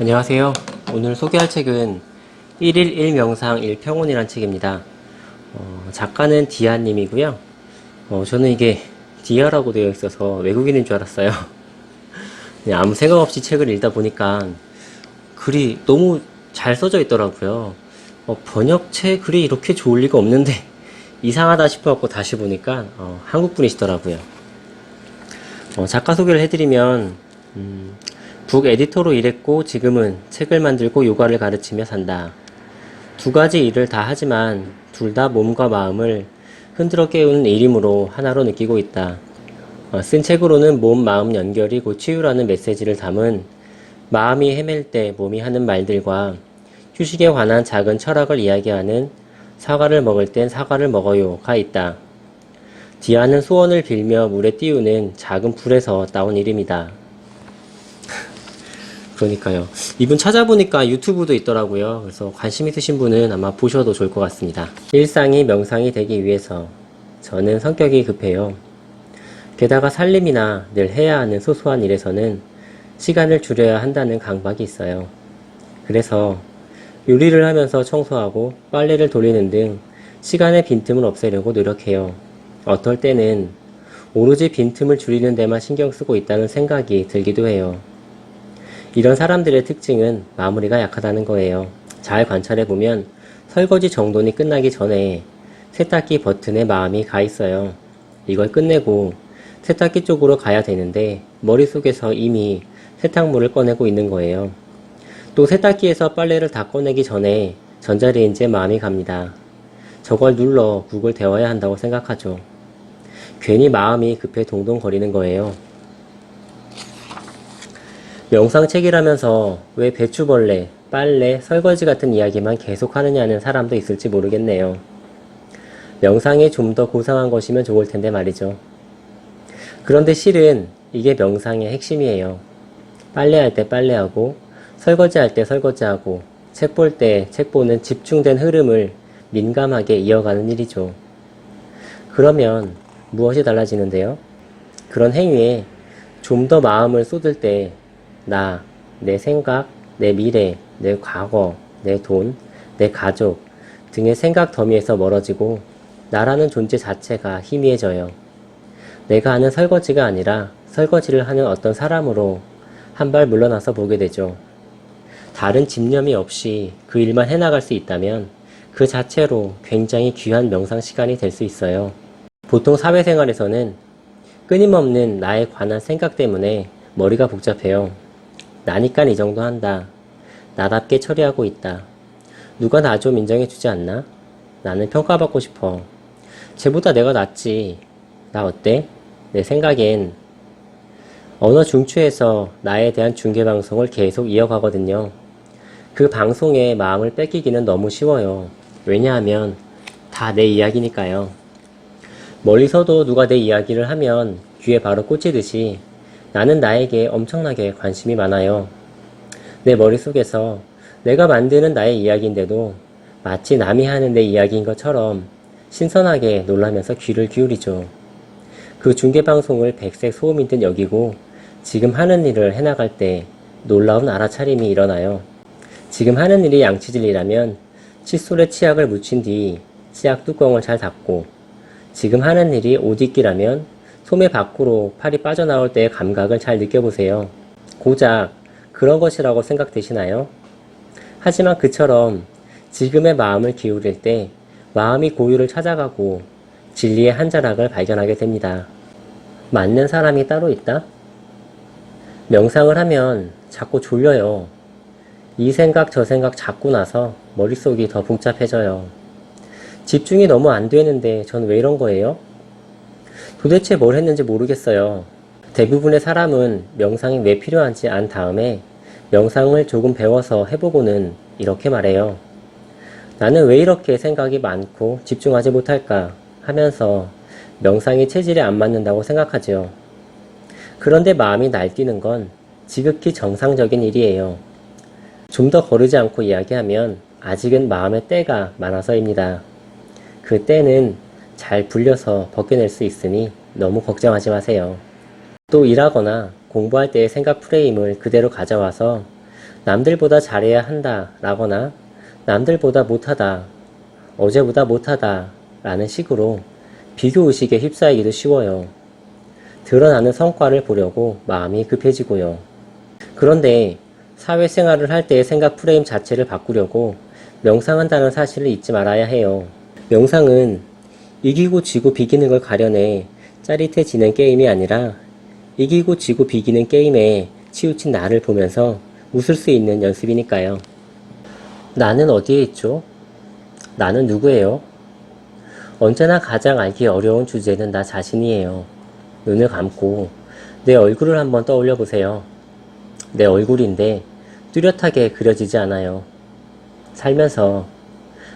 안녕하세요. 오늘 소개할 책은 1일 1명상 1평온이란 책입니다. 작가는 디아님이고요. 저는 이게 디아라고 되어 있어서 외국인인 줄 알았어요. 그냥 아무 생각 없이 책을 읽다 보니까 글이 너무 잘 써져 있더라고요. 번역체 글이 이렇게 좋을 리가 없는데 이상하다 싶어갖고 다시 보니까 한국 분이시더라고요. 작가 소개를 해드리면 북 에디터로 일했고 지금은 책을 만들고 요가를 가르치며 산다. 두 가지 일을 다 하지만 둘 다 몸과 마음을 흔들어 깨우는 일이므로 하나로 느끼고 있다. 쓴 책으로는 몸, 마음 연결이 곧 치유라는 메시지를 담은 마음이 헤맬 때 몸이 하는 말들과 휴식에 관한 작은 철학을 이야기하는 사과를 먹을 땐 사과를 먹어요가 있다. 디아는 소원을 빌며 물에 띄우는 작은 불에서 따온 이름이다. 그러니까요. 이분 찾아보니까 유튜브도 있더라고요. 그래서 관심 있으신 분은 아마 보셔도 좋을 것 같습니다. 일상이 명상이 되기 위해서 저는 성격이 급해요. 게다가 살림이나 늘 해야 하는 소소한 일에서는 시간을 줄여야 한다는 강박이 있어요. 그래서 요리를 하면서 청소하고 빨래를 돌리는 등 시간의 빈틈을 없애려고 노력해요. 어떨 때는 오로지 빈틈을 줄이는 데만 신경 쓰고 있다는 생각이 들기도 해요. 이런 사람들의 특징은 마무리가 약하다는 거예요. 잘 관찰해보면 설거지 정돈이 끝나기 전에 세탁기 버튼에 마음이 가 있어요. 이걸 끝내고 세탁기 쪽으로 가야 되는데 머릿속에서 이미 세탁물을 꺼내고 있는 거예요. 또 세탁기에서 빨래를 다 꺼내기 전에 전자레인지에 마음이 갑니다. 저걸 눌러 국을 데워야 한다고 생각하죠. 괜히 마음이 급해 동동거리는 거예요. 명상책이라면서 왜 배추벌레, 빨래, 설거지 같은 이야기만 계속 하느냐는 사람도 있을지 모르겠네요. 명상이 좀 더 고상한 것이면 좋을 텐데 말이죠. 그런데 실은 이게 명상의 핵심이에요. 빨래할 때 빨래하고, 설거지할 때 설거지하고, 책 볼 때 책 보는 집중된 흐름을 민감하게 이어가는 일이죠. 그러면 무엇이 달라지는데요? 그런 행위에 좀 더 마음을 쏟을 때 나, 내 생각, 내 미래, 내 과거, 내 돈, 내 가족 등의 생각 더미에서 멀어지고 나라는 존재 자체가 희미해져요. 내가 하는 설거지가 아니라 설거지를 하는 어떤 사람으로 한 발 물러나서 보게 되죠. 다른 집념이 없이 그 일만 해나갈 수 있다면 그 자체로 굉장히 귀한 명상 시간이 될 수 있어요. 보통 사회생활에서는 끊임없는 나에 관한 생각 때문에 머리가 복잡해요. 나니까 이 정도 한다. 나답게 처리하고 있다. 누가 나 좀 인정해주지 않나? 나는 평가받고 싶어. 쟤보다 내가 낫지. 나 어때? 내 생각엔 언어 중추에서 나에 대한 중계방송을 계속 이어가거든요. 그 방송에 마음을 뺏기기는 너무 쉬워요. 왜냐하면 다 내 이야기니까요. 멀리서도 누가 내 이야기를 하면 귀에 바로 꽂히듯이 나는 나에게 엄청나게 관심이 많아요. 내 머릿속에서 내가 만드는 나의 이야기인데도 마치 남이 하는 내 이야기인 것처럼 신선하게 놀라면서 귀를 기울이죠. 그 중계방송을 백색 소음인 듯 여기고 지금 하는 일을 해나갈 때 놀라운 알아차림이 일어나요. 지금 하는 일이 양치질이라면 칫솔에 치약을 묻힌 뒤 치약 뚜껑을 잘 닫고, 지금 하는 일이 옷 입기라면 소매 밖으로 팔이 빠져나올 때의 감각을 잘 느껴보세요. 고작 그런 것이라고 생각되시나요? 하지만 그처럼 지금의 마음을 기울일 때 마음이 고유를 찾아가고 진리의 한 자락을 발견하게 됩니다. 맞는 사람이 따로 있다? 명상을 하면 자꾸 졸려요. 이 생각 저 생각 잡고 나서 머릿속이 더 복잡해져요. 집중이 너무 안 되는데 전 왜 이런 거예요? 도대체 뭘 했는지 모르겠어요. 대부분의 사람은 명상이 왜 필요한지 안 다음에 명상을 조금 배워서 해보고는 이렇게 말해요. 나는 왜 이렇게 생각이 많고 집중하지 못할까 하면서 명상이 체질에 안 맞는다고 생각하죠. 그런데 마음이 날뛰는 건 지극히 정상적인 일이에요. 좀 더 거르지 않고 이야기하면 아직은 마음의 때가 많아서입니다. 그 때는 잘 불려서 벗겨낼 수 있으니 너무 걱정하지 마세요. 또 일하거나 공부할 때의 생각 프레임을 그대로 가져와서 남들보다 잘해야 한다 라거나 남들보다 못하다, 어제보다 못하다 라는 식으로 비교의식에 휩싸이기도 쉬워요. 드러나는 성과를 보려고 마음이 급해지고요. 그런데 사회생활을 할 때의 생각 프레임 자체를 바꾸려고 명상한다는 사실을 잊지 말아야 해요. 명상은 이기고 지고 비기는 걸 가려내 짜릿해지는 게임이 아니라 이기고 지고 비기는 게임에 치우친 나를 보면서 웃을 수 있는 연습이니까요. 나는 어디에 있죠? 나는 누구예요? 언제나 가장 알기 어려운 주제는 나 자신이에요. 눈을 감고 내 얼굴을 한번 떠올려 보세요. 내 얼굴인데 뚜렷하게 그려지지 않아요. 살면서,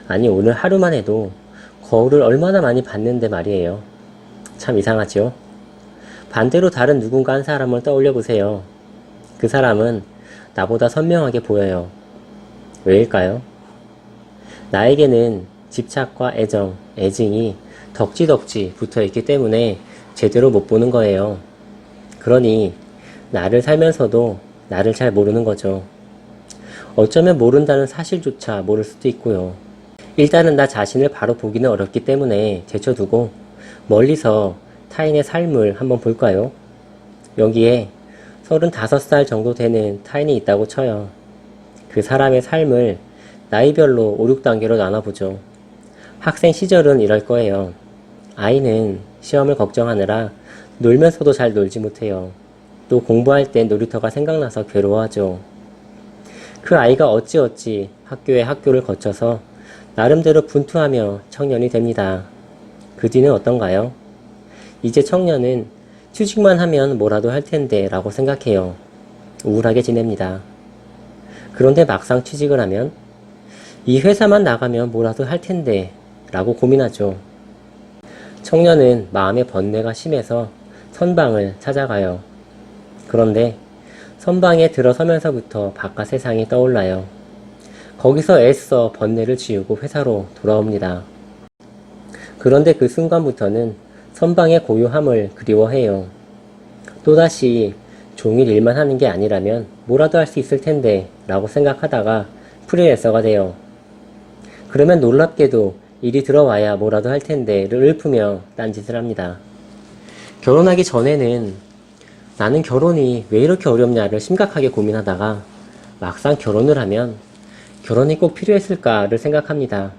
아니 오늘 하루만 해도 거울을 얼마나 많이 봤는데 말이에요. 참 이상하죠? 반대로 다른 누군가 한 사람을 떠올려 보세요. 그 사람은 나보다 선명하게 보여요. 왜일까요? 나에게는 집착과 애정, 애증이 덕지덕지 붙어있기 때문에 제대로 못 보는 거예요. 그러니 나를 살면서도 나를 잘 모르는 거죠. 어쩌면 모른다는 사실조차 모를 수도 있고요. 일단은 나 자신을 바로 보기는 어렵기 때문에 제쳐두고 멀리서 타인의 삶을 한번 볼까요? 여기에 35살 정도 되는 타인이 있다고 쳐요. 그 사람의 삶을 나이별로 5, 6단계로 나눠보죠. 학생 시절은 이럴 거예요. 아이는 시험을 걱정하느라 놀면서도 잘 놀지 못해요. 또 공부할 땐 놀이터가 생각나서 괴로워하죠. 그 아이가 어찌어찌 학교에 학교를 거쳐서 나름대로 분투하며 청년이 됩니다. 그 뒤는 어떤가요? 이제 청년은 취직만 하면 뭐라도 할 텐데 라고 생각해요. 우울하게 지냅니다. 그런데 막상 취직을 하면 이 회사만 나가면 뭐라도 할 텐데 라고 고민하죠. 청년은 마음의 번뇌가 심해서 선방을 찾아가요. 그런데 선방에 들어서면서부터 바깥 세상이 떠올라요. 거기서 애써 번뇌를 지우고 회사로 돌아옵니다. 그런데 그 순간부터는 선방의 고요함을 그리워해요. 또다시 종일 일만 하는 게 아니라면 뭐라도 할 수 있을 텐데 라고 생각하다가 프리랜서가 돼요. 그러면 놀랍게도 일이 들어와야 뭐라도 할 텐데를 읊으며 딴짓을 합니다. 결혼하기 전에는 나는 결혼이 왜 이렇게 어렵냐를 심각하게 고민하다가 막상 결혼을 하면 결혼이 꼭 필요했을까를 생각합니다.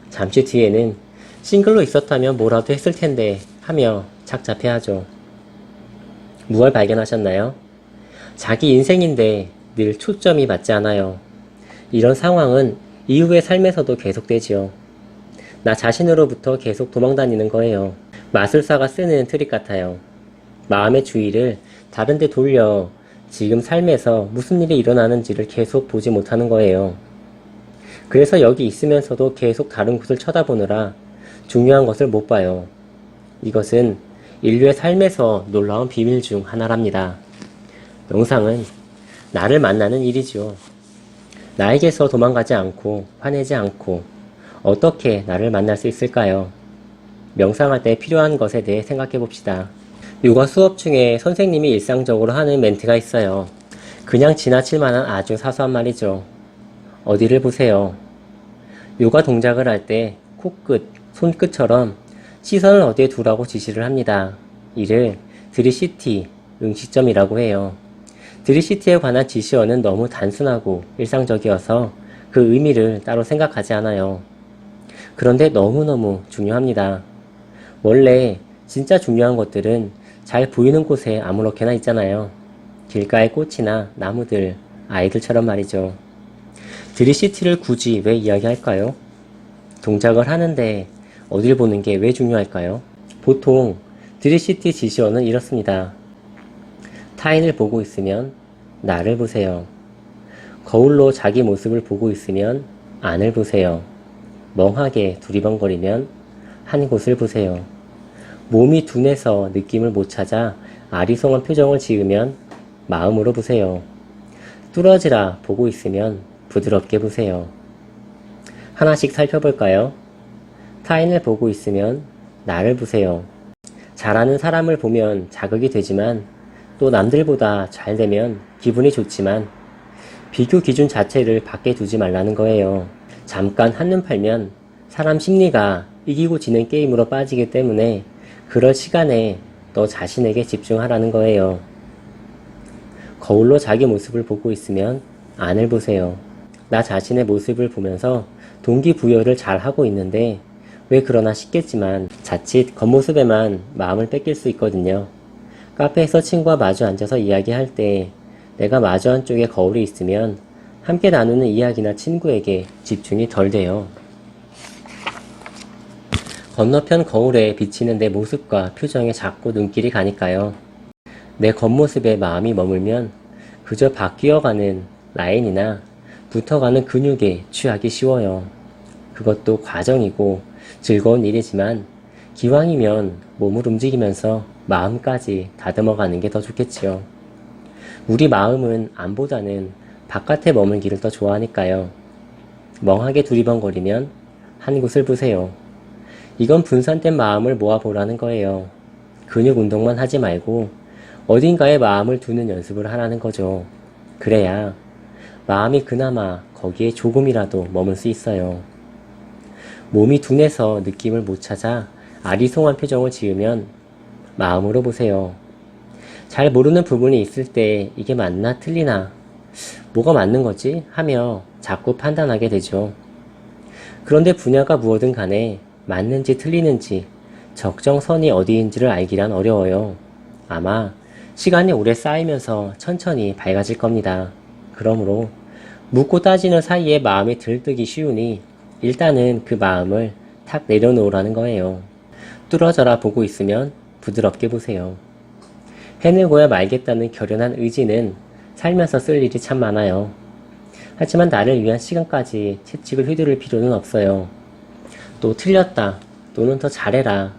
잠시 뒤에는 싱글로 있었다면 뭐라도 했을 텐데 하며 착잡해하죠. 무얼 발견하셨나요? 자기 인생인데 늘 초점이 맞지 않아요. 이런 상황은 이후의 삶에서도 계속되지요. 나 자신으로부터 계속 도망다니는 거예요. 마술사가 쓰는 트릭 같아요. 마음의 주의를 다른 데 돌려 지금 삶에서 무슨 일이 일어나는지를 계속 보지 못하는 거예요. 그래서 여기 있으면서도 계속 다른 곳을 쳐다보느라 중요한 것을 못 봐요. 이것은 인류의 삶에서 놀라운 비밀 중 하나랍니다. 명상은 나를 만나는 일이죠. 나에게서 도망가지 않고 화내지 않고 어떻게 나를 만날 수 있을까요? 명상할 때 필요한 것에 대해 생각해 봅시다. 요가 수업 중에 선생님이 일상적으로 하는 멘트가 있어요. 그냥 지나칠 만한 아주 사소한 말이죠. 어디를 보세요. 요가 동작을 할 때 코끝, 손끝처럼 시선을 어디에 두라고 지시를 합니다. 이를 드리시티, 응시점이라고 해요. 드리시티에 관한 지시어는 너무 단순하고 일상적이어서 그 의미를 따로 생각하지 않아요. 그런데 너무너무 중요합니다. 원래 진짜 중요한 것들은 잘 보이는 곳에 아무렇게나 있잖아요. 길가의 꽃이나 나무들, 아이들처럼 말이죠. 드리시티를 굳이 왜 이야기할까요? 동작을 하는데 어딜 보는 게 왜 중요할까요? 보통 드리시티 지시어는 이렇습니다. 타인을 보고 있으면 나를 보세요. 거울로 자기 모습을 보고 있으면 안을 보세요. 멍하게 두리번거리면 한 곳을 보세요. 몸이 둔해서 느낌을 못 찾아 아리송한 표정을 지으면 마음으로 보세요. 뚫어지라 보고 있으면 부드럽게 보세요. 하나씩 살펴볼까요? 타인을 보고 있으면 나를 보세요. 잘하는 사람을 보면 자극이 되지만 또 남들보다 잘 되면 기분이 좋지만 비교 기준 자체를 밖에 두지 말라는 거예요. 잠깐 한눈 팔면 사람 심리가 이기고 지는 게임으로 빠지기 때문에 그럴 시간에 너 자신에게 집중하라는 거예요. 거울로 자기 모습을 보고 있으면 안을 보세요. 나 자신의 모습을 보면서 동기부여를 잘 하고 있는데 왜 그러나 싶겠지만 자칫 겉모습에만 마음을 뺏길 수 있거든요. 카페에서 친구와 마주 앉아서 이야기할 때 내가 마주한 쪽에 거울이 있으면 함께 나누는 이야기나 친구에게 집중이 덜 돼요. 건너편 거울에 비치는 내 모습과 표정에 자꾸 눈길이 가니까요. 내 겉모습에 마음이 머물면 그저 바뀌어가는 라인이나 붙어가는 근육에 취하기 쉬워요. 그것도 과정이고 즐거운 일이지만 기왕이면 몸을 움직이면서 마음까지 다듬어가는 게 더 좋겠지요. 우리 마음은 안보다는 바깥에 머물기를 더 좋아하니까요. 멍하게 두리번거리면 한 곳을 보세요. 이건 분산된 마음을 모아보라는 거예요. 근육 운동만 하지 말고 어딘가에 마음을 두는 연습을 하라는 거죠. 그래야 마음이 그나마 거기에 조금이라도 머물 수 있어요. 몸이 둔해서 느낌을 못 찾아 아리송한 표정을 지으면 마음으로 보세요. 잘 모르는 부분이 있을 때 이게 맞나 틀리나 뭐가 맞는 거지 하며 자꾸 판단하게 되죠. 그런데 분야가 무엇든 간에 맞는지 틀리는지 적정선이 어디인지를 알기란 어려워요. 아마 시간이 오래 쌓이면서 천천히 밝아질 겁니다. 그러므로 묻고 따지는 사이에 마음이 들뜨기 쉬우니 일단은 그 마음을 탁 내려놓으라는 거예요. 뚫어져라 보고 있으면 부드럽게 보세요. 해내고야 말겠다는 결연한 의지는 살면서 쓸 일이 참 많아요. 하지만 나를 위한 시간까지 채찍을 휘두를 필요는 없어요. 또 틀렸다 또는 더 잘해라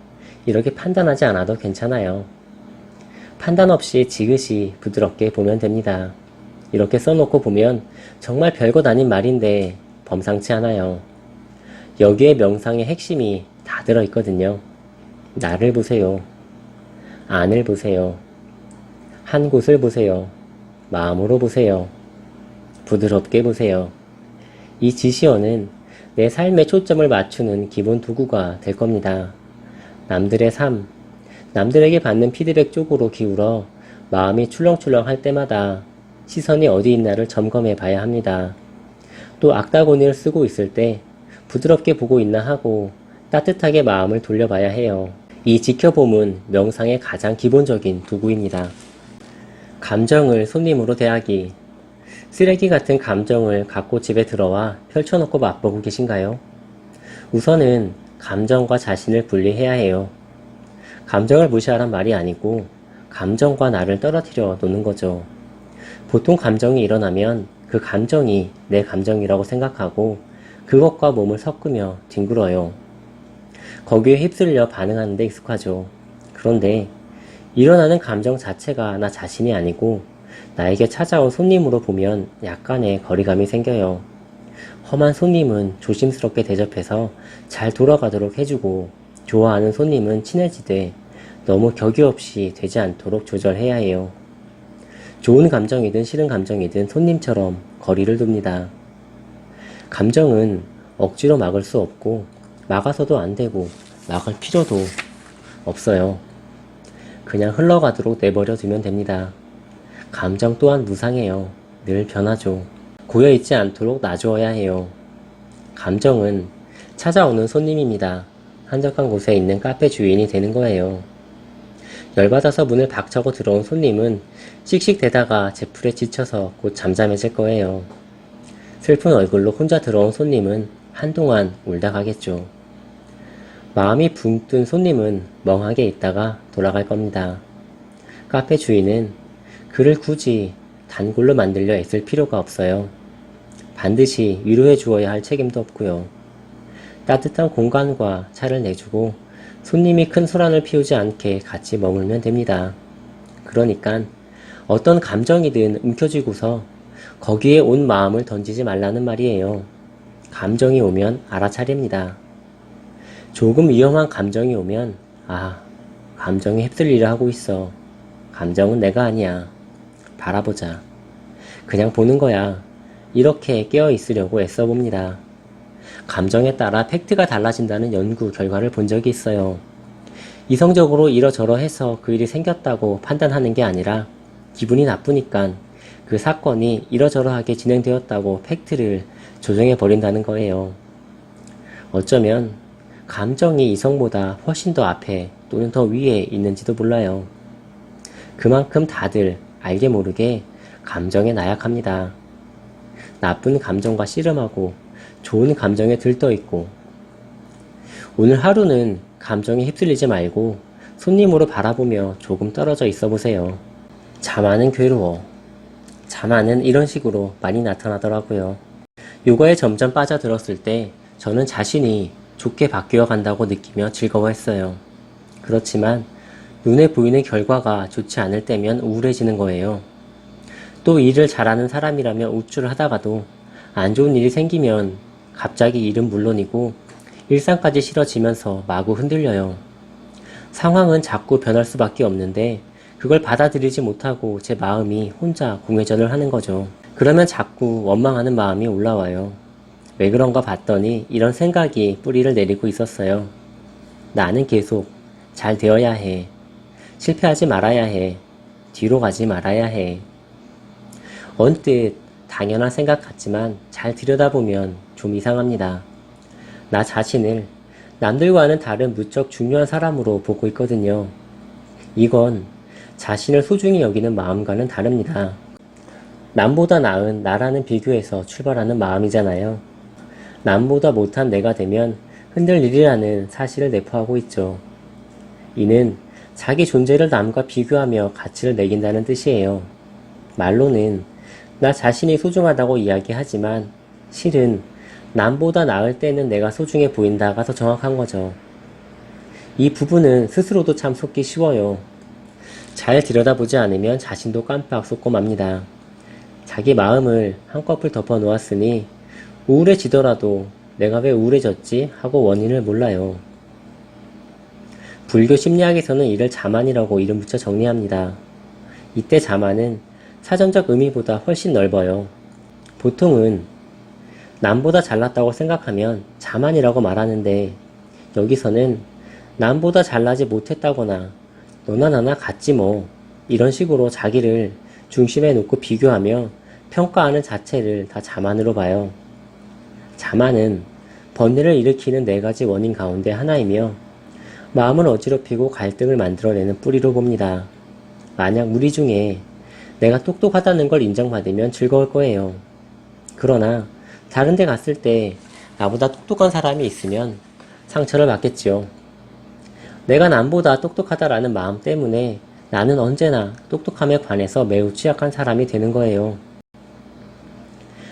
이렇게 판단하지 않아도 괜찮아요. 판단 없이 지그시 부드럽게 보면 됩니다. 이렇게 써놓고 보면 정말 별것 아닌 말인데 범상치 않아요. 여기에 명상의 핵심이 다 들어있거든요. 나를 보세요. 안을 보세요. 한 곳을 보세요. 마음으로 보세요. 부드럽게 보세요. 이 지시어는 내 삶에 초점을 맞추는 기본 도구가 될 겁니다. 남들의 삶, 남들에게 받는 피드백 쪽으로 기울어 마음이 출렁출렁 할 때마다 시선이 어디 있나를 점검해 봐야 합니다. 또 악다구니를 쓰고 있을 때 부드럽게 보고 있나 하고 따뜻하게 마음을 돌려봐야 해요. 이 지켜봄은 명상의 가장 기본적인 도구입니다. 감정을 손님으로 대하기. 쓰레기 같은 감정을 갖고 집에 들어와 펼쳐놓고 맛보고 계신가요? 우선은 감정과 자신을 분리해야 해요. 감정을 무시하란 말이 아니고 감정과 나를 떨어뜨려 놓는 거죠. 보통 감정이 일어나면 그 감정이 내 감정이라고 생각하고 그것과 몸을 섞으며 뒹굴어요. 거기에 휩쓸려 반응하는 데 익숙하죠. 그런데 일어나는 감정 자체가 나 자신이 아니고 나에게 찾아온 손님으로 보면 약간의 거리감이 생겨요. 험한 손님은 조심스럽게 대접해서 잘 돌아가도록 해주고 좋아하는 손님은 친해지되 너무 격의 없이 되지 않도록 조절해야 해요. 좋은 감정이든 싫은 감정이든 손님처럼 거리를 둡니다. 감정은 억지로 막을 수 없고 막아서도 안 되고 막을 필요도 없어요. 그냥 흘러가도록 내버려 두면 됩니다. 감정 또한 무상해요. 늘 변하죠. 고여있지 않도록 놔주어야 해요. 감정은 찾아오는 손님입니다. 한적한 곳에 있는 카페 주인이 되는 거예요. 열받아서 문을 박차고 들어온 손님은 씩씩대다가 제풀에 지쳐서 곧 잠잠해질 거예요. 슬픈 얼굴로 혼자 들어온 손님은 한동안 울다 가겠죠. 마음이 붕 뜬 손님은 멍하게 있다가 돌아갈 겁니다. 카페 주인은 그를 굳이 단골로 만들려 애쓸 필요가 없어요. 반드시 위로해 주어야 할 책임도 없고요. 따뜻한 공간과 차를 내주고 손님이 큰 소란을 피우지 않게 같이 머물면 됩니다. 그러니까 어떤 감정이든 움켜쥐고서 거기에 온 마음을 던지지 말라는 말이에요. 감정이 오면 알아차립니다. 조금 위험한 감정이 오면 감정이 휩쓸리려 하고 있어. 감정은 내가 아니야. 바라보자. 그냥 보는 거야. 이렇게 깨어 있으려고 애써봅니다. 감정에 따라 팩트가 달라진다는 연구 결과를 본 적이 있어요. 이성적으로 이러저러해서 그 일이 생겼다고 판단하는 게 아니라 기분이 나쁘니까 그 사건이 이러저러하게 진행되었다고 팩트를 조정해버린다는 거예요. 어쩌면 감정이 이성보다 훨씬 더 앞에 또는 더 위에 있는지도 몰라요. 그만큼 다들 알게 모르게 감정에 나약합니다. 나쁜 감정과 씨름하고 좋은 감정에 들떠있고, 오늘 하루는 감정에 휩쓸리지 말고 손님으로 바라보며 조금 떨어져 있어 보세요. 자만은 괴로워. 자만은 이런 식으로 많이 나타나더라고요. 요가에 점점 빠져들었을 때 저는 자신이 좋게 바뀌어 간다고 느끼며 즐거워했어요. 그렇지만 눈에 보이는 결과가 좋지 않을 때면 우울해지는 거예요. 또 일을 잘하는 사람이라면 우쭐을 하다가도 안 좋은 일이 생기면 갑자기 일은 물론이고 일상까지 싫어지면서 마구 흔들려요. 상황은 자꾸 변할 수밖에 없는데 그걸 받아들이지 못하고 제 마음이 혼자 공회전을 하는 거죠. 그러면 자꾸 원망하는 마음이 올라와요. 왜 그런가 봤더니 이런 생각이 뿌리를 내리고 있었어요. 나는 계속 잘 되어야 해. 실패하지 말아야 해. 뒤로 가지 말아야 해. 언뜻 당연한 생각 같지만 잘 들여다보면 좀 이상합니다. 나 자신을 남들과는 다른 무척 중요한 사람으로 보고 있거든요. 이건 자신을 소중히 여기는 마음과는 다릅니다. 남보다 나은 나라는 비교에서 출발하는 마음이잖아요. 남보다 못한 내가 되면 흔들 일이라는 사실을 내포하고 있죠. 이는 자기 존재를 남과 비교하며 가치를 매긴다는 뜻이에요. 말로는 나 자신이 소중하다고 이야기하지만 실은 남보다 나을 때는 내가 소중해 보인다가 더 정확한 거죠. 이 부분은 스스로도 참 속기 쉬워요. 잘 들여다보지 않으면 자신도 깜빡 속고 맙니다. 자기 마음을 한꺼풀 덮어 놓았으니 우울해지더라도 내가 왜 우울해졌지 하고 원인을 몰라요. 불교 심리학에서는 이를 자만이라고 이름 붙여 정리합니다. 이때 자만은 사전적 의미보다 훨씬 넓어요. 보통은 남보다 잘났다고 생각하면 자만이라고 말하는데, 여기서는 남보다 잘나지 못했다거나 너나 나나 같지 뭐 이런 식으로 자기를 중심에 놓고 비교하며 평가하는 자체를 다 자만으로 봐요. 자만은 번뇌를 일으키는 4가지 원인 가운데 하나이며 마음을 어지럽히고 갈등을 만들어내는 뿌리로 봅니다. 만약 우리 중에 내가 똑똑하다는 걸 인정받으면 즐거울 거예요. 그러나 다른 데 갔을 때 나보다 똑똑한 사람이 있으면 상처를 받겠지요. 내가 남보다 똑똑하다라는 마음 때문에 나는 언제나 똑똑함에 관해서 매우 취약한 사람이 되는 거예요.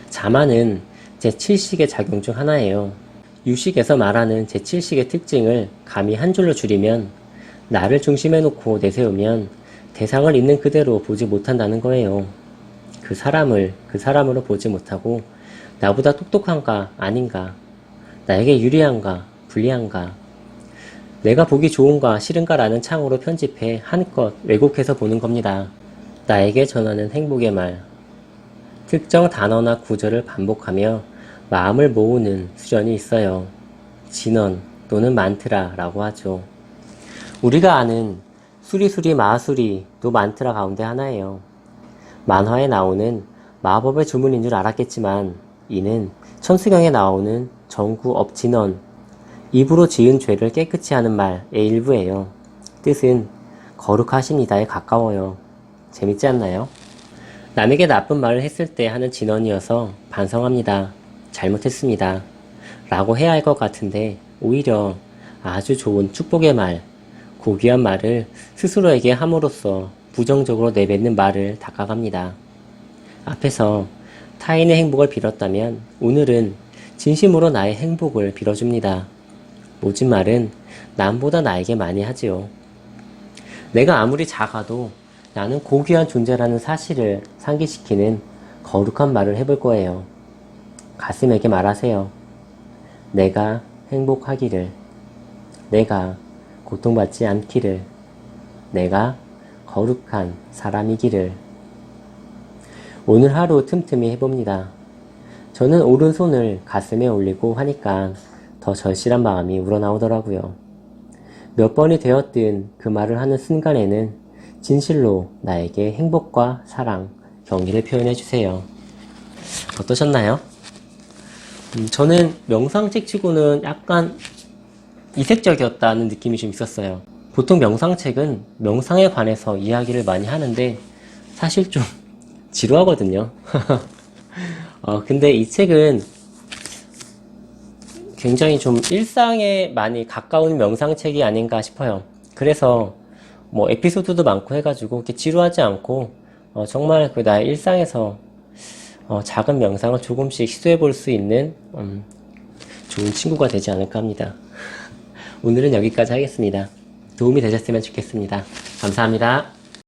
자만은 제7식의 작용 중 하나예요. 유식에서 말하는 제7식의 특징을 감히 한 줄로 줄이면 나를 중심에 놓고 내세우면 대상을 있는 그대로 보지 못한다는 거예요. 그 사람을 그 사람으로 보지 못하고 나보다 똑똑한가 아닌가, 나에게 유리한가 불리한가, 내가 보기 좋은가 싫은가라는 창으로 편집해 한껏 왜곡해서 보는 겁니다. 나에게 전하는 행복의 말, 특정 단어나 구절을 반복하며 마음을 모으는 수련이 있어요. 진언 또는 만트라라고 하죠. 우리가 아는 수리수리 마수리도 만트라 가운데 하나예요. 만화에 나오는 마법의 주문인 줄 알았겠지만 이는 천수경에 나오는 정구업진언, 입으로 지은 죄를 깨끗이 하는 말의 일부예요. 뜻은 거룩하십니다에 가까워요. 재밌지 않나요? 남에게 나쁜 말을 했을 때 하는 진언이어서 반성합니다. 잘못했습니다. 라고 해야 할 것 같은데 오히려 아주 좋은 축복의 말, 고귀한 말을 스스로에게 함으로써 부정적으로 내뱉는 말을 닦아갑니다. 앞에서 타인의 행복을 빌었다면 오늘은 진심으로 나의 행복을 빌어줍니다. 모진 말은 남보다 나에게 많이 하지요. 내가 아무리 작아도 나는 고귀한 존재라는 사실을 상기시키는 거룩한 말을 해볼 거예요. 가슴에게 말하세요. 내가 행복하기를, 내가 고통받지 않기를, 내가 거룩한 사람이기를. 오늘 하루 틈틈이 해봅니다. 저는 오른손을 가슴에 올리고 하니까 더 절실한 마음이 우러나오더라고요. 몇 번이 되었든 그 말을 하는 순간에는 진실로 나에게 행복과 사랑, 경의를 표현해 주세요. 어떠셨나요? 저는 명상책 치고는 약간 이색적이었다는 느낌이 좀 있었어요. 보통 명상책은 명상에 관해서 이야기를 많이 하는데 사실 좀 지루하거든요. 근데 이 책은 굉장히 좀 일상에 많이 가까운 명상책이 아닌가 싶어요. 그래서 뭐 에피소드도 많고 해가지고 이렇게 지루하지 않고 정말 그 나의 일상에서 작은 명상을 조금씩 시도해 볼 수 있는 좋은 친구가 되지 않을까 합니다. 오늘은 여기까지 하겠습니다. 도움이 되셨으면 좋겠습니다. 감사합니다.